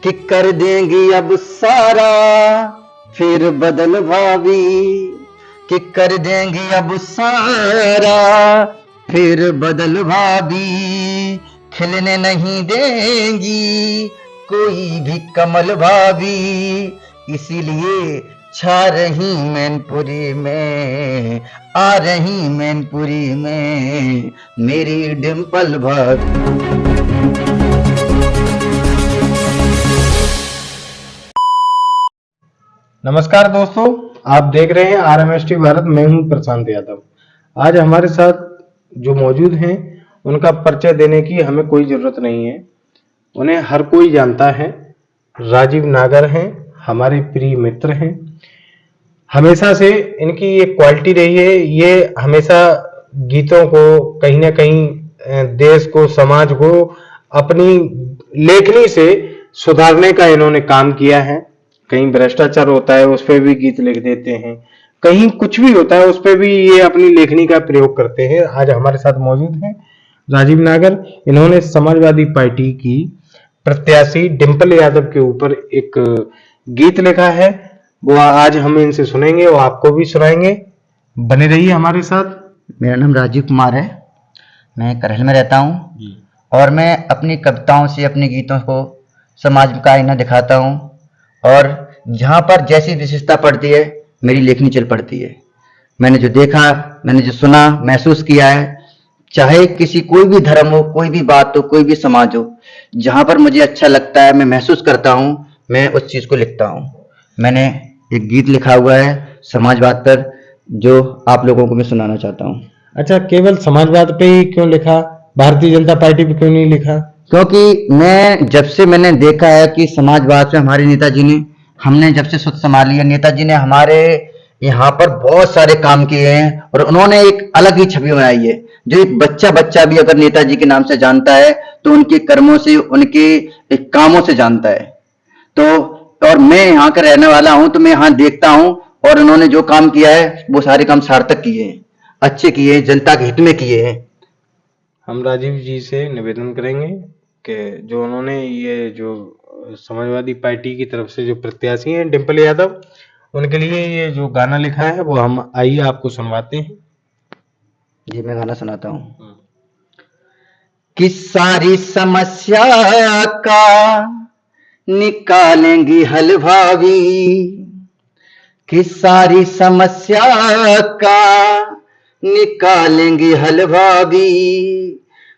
कि कर देंगी अब सारा फिर बदल भाभी, कि कर देंगी अब सारा फिर बदल भाभी, खिलने नहीं देंगी कोई भी कमल भाभी, इसीलिए छा रही मैनपुरी में, आ रही मैनपुरी में मेरी डिम्पल भाभी। नमस्कार दोस्तों, आप देख रहे हैं RMST भारत। मैं हूं प्रशांत यादव। आज हमारे साथ जो मौजूद हैं उनका परिचय देने की हमें कोई जरूरत नहीं है, उन्हें हर कोई जानता है। राजीव नागर हैं, हमारे प्रिय मित्र हैं। हमेशा से इनकी ये क्वालिटी रही है, ये हमेशा गीतों को कहीं ना कहीं देश को, समाज को अपनी लेखनी से सुधारने का इन्होंने काम किया है। कहीं भ्रष्टाचार होता है उस पर भी गीत लिख देते हैं, कहीं कुछ भी होता है उस पर भी ये अपनी लेखनी का प्रयोग करते हैं। आज हमारे साथ मौजूद हैं राजीव नागर। इन्होंने समाजवादी पार्टी की प्रत्याशी डिम्पल यादव के ऊपर एक गीत लिखा है, वो आज हम इनसे सुनेंगे और आपको भी सुनाएंगे। बने रहिए हमारे साथ। मेरा नाम राजीव कुमार है, मैं करहल में रहता हूँ और मैं अपनी कविताओं से अपने गीतों को समाज का आईना दिखाता हूँ, और जहाँ पर जैसी विशेषता पड़ती है मेरी लेखनी चल पड़ती है। मैंने जो देखा, मैंने जो सुना, महसूस किया है, चाहे किसी कोई भी धर्म हो, कोई भी बात हो, कोई भी समाज हो, जहाँ पर मुझे अच्छा लगता है, मैं महसूस करता हूँ, मैं उस चीज़ को लिखता हूँ। मैंने एक गीत लिखा हुआ है समाजवाद पर, जो आप लोगों को मैं सुनाना चाहता हूँ। अच्छा, केवल समाजवाद पे ही क्यों लिखा, भारतीय जनता पार्टी पे क्यों नहीं लिखा? क्योंकि मैं जब से मैंने देखा है कि समाजवाद से हमारे नेताजी ने, हमने जब से सुध संभाली है, नेताजी ने हमारे यहाँ पर बहुत सारे काम किए हैं और उन्होंने एक अलग ही छवि बनाई है, जो एक बच्चा बच्चा भी अगर नेताजी के नाम से जानता है तो उनके कर्मों से, उनके एक कामों से जानता है। तो और मैं यहाँ का रहने वाला हूँ, तो मैं यहाँ देखता हूँ, और उन्होंने जो काम किया है वो सारे काम सार्थक किए हैं, अच्छे किए हैं, जनता के हित में किए हैं। हम राजीव जी से निवेदन करेंगे कि जो उन्होंने ये जो समाजवादी पार्टी की तरफ से जो प्रत्याशी हैं डिम्पल यादव, उनके लिए ये जो गाना लिखा है वो हम आइए आपको सुनवाते हैं। जी, मैं गाना सुनाता हूँ। कि सारी समस्या का निकालेंगी हल भावी, कि सारी समस्या का निकालेंगी हल भाभी,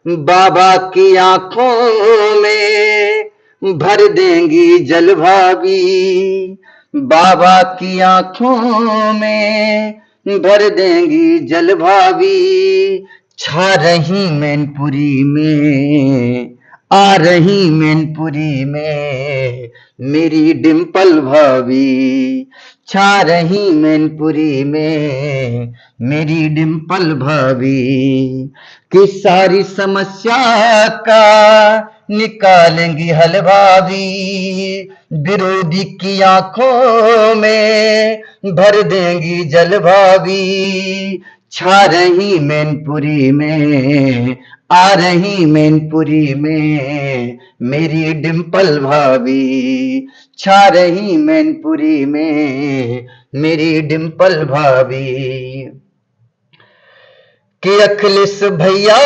बाबा की आंखों में भर देंगी जल भाभी, बाबा की आंखों में भर देंगी जल भाभी, छा रही मैनपुरी में, आ रही मैनपुरी में मेरी डिम्पल भाभी, छा रही मैनपुरी में मेरी डिम्पल भाभी, कि सारी समस्या का निकालेंगी हल भाभी, विरोधी की आंखों में भर देंगी जल भाभी, छा रही मैनपुरी में, आ रही मैनपुरी में मेरी डिम्पल भाभी, छा रही मैनपुरी में मेरी डिम्पल भाभी, कि अखिलेश भैया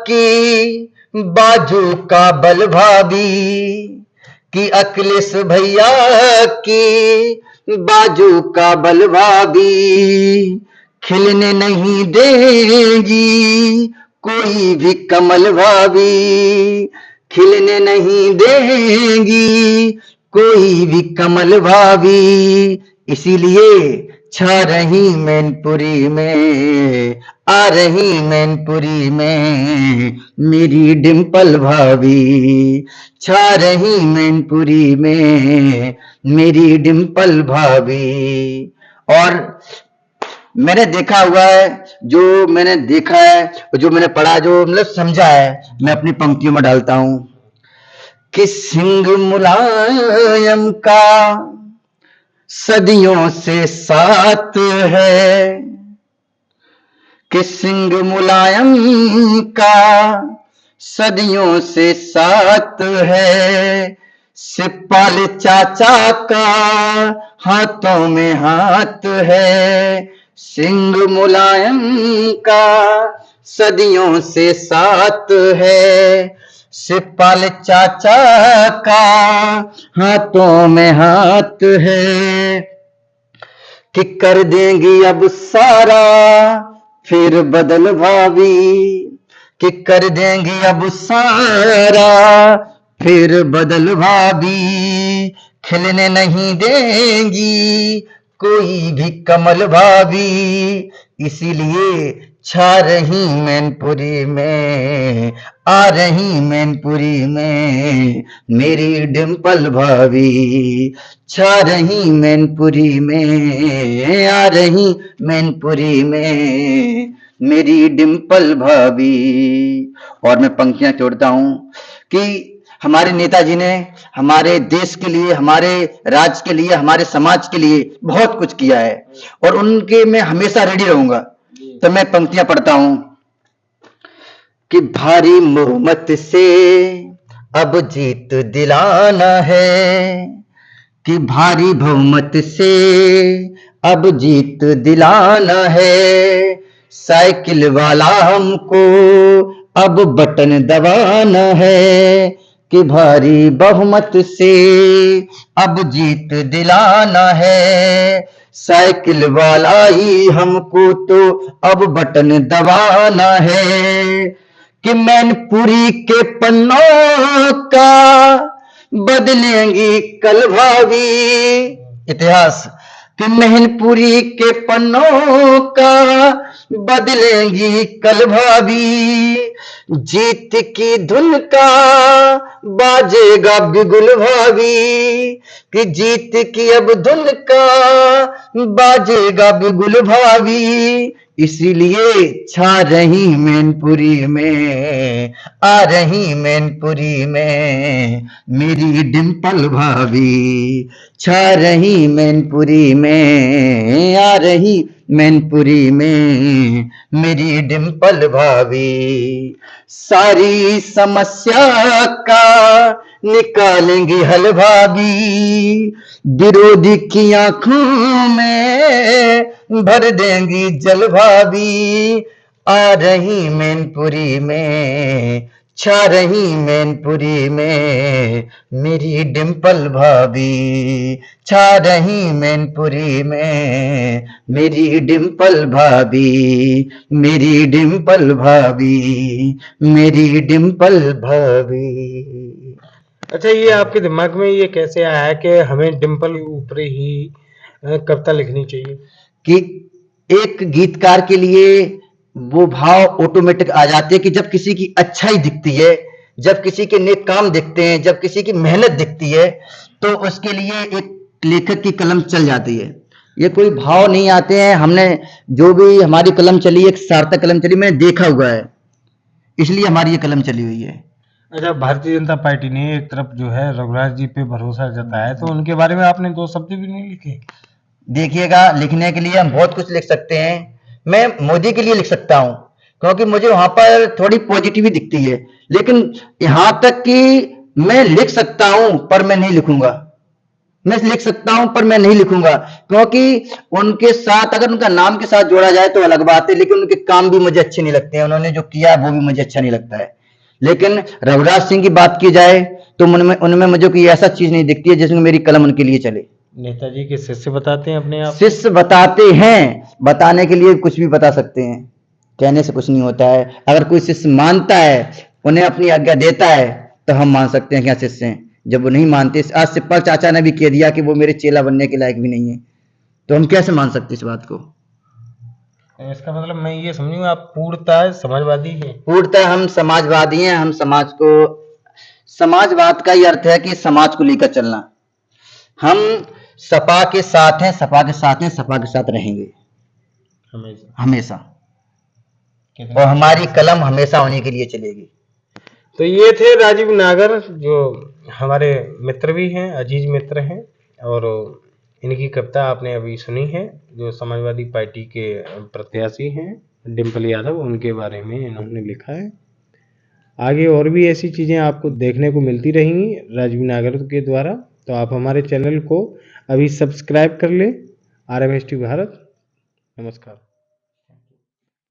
की बाजू का बल भाभी, कि अखिलेश भैया की बाजू का बल भाभी, खिलने नहीं देगी कोई भी कमल भाभी, खिलने नहीं देगी कोई भी कमल भाभी, इसीलिए छा रही मैनपुरी में, आ रही मैनपुरी में मेरी डिम्पल भाभी, छा रही मैनपुरी में मेरी डिम्पल भाभी। और मैंने देखा हुआ है, जो मैंने देखा है, जो मैंने पढ़ा, जो मतलब समझा है, मैं अपनी पंक्तियों में डालता हूं कि सिंह मुलायम का सदियों से साथ है, कि सिंह मुलायम का सदियों से साथ है, शिवपाल चाचा का हाथों में हाथ है, सिंह मुलायम का सदियों से साथ है। शिवपाल चाचा का हाथों में हाथ है कि कर देंगी अब सारा फिर बदल भाभी, कि कर देंगी अब सारा फिर बदल भाभी, खिलने नहीं देंगी कोई भी कमल भाभी, इसीलिए छा रही मैनपुरी में, आ रही मैनपुरी में मेरी डिम्पल भाभी, छा रही मैनपुरी में, आ रही मैनपुरी में मेरी डिम्पल भाभी। और मैं पंक्तियां जोड़ता हूं कि हमारे नेताजी ने हमारे देश के लिए, हमारे राज्य के लिए, हमारे समाज के लिए बहुत कुछ किया है और उनके मैं हमेशा रेडी रहूंगा। तो मैं पंक्तियां पढ़ता हूं कि भारी मोहम्मत से अब जीत दिलाना है, कि भारी बहुमत से अब जीत दिलाना है, साइकिल वाला हमको अब बटन दबाना है, कि भारी बहुमत से अब जीत दिलाना है, साइकिल वाला ही हमको तो अब बटन दबाना है, कि मैनपुरी के पन्नों का बदलेंगी कल भावी इतिहास, कि मैनपुरी के पन्नों का बदलेंगी कल भावी, जीत की धुन का बाजेगा बिगुल भावी, कि जीत की अब धुन का बाजेगा बिगुल भावी, इसीलिए छा रही मैनपुरी में, आ रही मैनपुरी में मेरी डिम्पल भाभी, छा रही मैनपुरी में, आ रही मैनपुरी में मेरी डिम्पल भाभी, सारी समस्या का निकालेंगी हल भाभी, विरोधी की आंखों में भर देंगी जल भाभी, आ रही मैनपुरी में, छा रही मैनपुरी में मेरी डिम्पल भाभी, छा रही मैनपुरी में मेरी डिम्पल भाभी, मेरी डिम्पल भाभी, मेरी डिम्पल भाभी। अच्छा, ये आपके दिमाग में ये कैसे आया है कि हमें डिम्पल के ऊपर ही कविता लिखनी चाहिए? कि एक गीतकार के लिए वो भाव ऑटोमेटिक आ जाते हैं कि जब किसी की अच्छाई दिखती है, जब किसी के नेक काम दिखते हैं, जब किसी की मेहनत दिखती है, तो उसके लिए एक लेखक की कलम चल जाती है। ये कोई भाव नहीं आते हैं, हमने जो भी हमारी कलम चली, एक सार्थक कलम चली, मैंने देखा हुआ है, इसलिए हमारी ये कलम चली हुई है। अच्छा, भारतीय जनता पार्टी ने एक तरफ जो है रघुराज जी पे भरोसा जताया है, तो उनके बारे में आपने दो शब्द भी नहीं लिखे? देखिएगा, लिखने के लिए हम बहुत कुछ लिख सकते हैं। मैं मोदी के लिए लिख सकता हूं क्योंकि मुझे वहां पर थोड़ी पॉजिटिव दिखती है, लेकिन यहां तक कि मैं लिख सकता हूं पर मैं नहीं लिखूंगा। मैं लिख सकता हूं पर मैं नहीं लिखूंगा क्योंकि उनके साथ अगर उनका नाम के साथ जोड़ा जाए तो अलग बात है, लेकिन उनके काम भी मुझे अच्छे नहीं लगते हैं, उन्होंने जो किया वो भी मुझे अच्छा नहीं लगता है। लेकिन रघुराज सिंह की बात की जाए तो उनमें उनमें मुझे कोई ऐसा चीज नहीं दिखती है जिसमें मेरी कलम उनके लिए चले। नेताजी के शिष्य बताते हैं अपने आप? शिष्य बताते हैं, बताने के लिए कुछ भी बता सकते हैं, कहने से कुछ नहीं होता है। अगर कोई शिष्य मानता है, उन्हें अपनी आज्ञा देता है, तो हम मान सकते हैं क्या शिष्य हैं। जब वो नहीं मानते, आज शिवपाल चाचा ने भी कह दिया कि वो मेरे चेला बनने के लायक भी नहीं है, तो हम कैसे मान सकते इस बात को। इसका मतलब मैं ये समझूंगा आप पूर्णतः समाजवादी हैं? पूर्णतः हम समाजवादी हैं। हम समाज को, समाजवाद का ही अर्थ है कि समाज को लेकर चलना। हम सपा के साथ हैं, सपा के साथ हैं, सपा के साथ रहेंगे हमेशा, और हमारी कलम हमेशा उन्हीं के लिए चलेगी। तो ये थे राजीव नागर, जो हमारे मित्र भी हैं, अजीज मित्र हैं, और इनकी कविता आपने अभी सुनी है, जो समाजवादी पार्टी के प्रत्याशी हैं डिम्पल यादव, उनके बारे में इन्होंने लिखा है। आगे और भी ऐसी चीज़ें आपको देखने को मिलती रहेंगी राजवी नागर के द्वारा। तो आप हमारे चैनल को अभी सब्सक्राइब कर लें, RMST भारत। नमस्कार।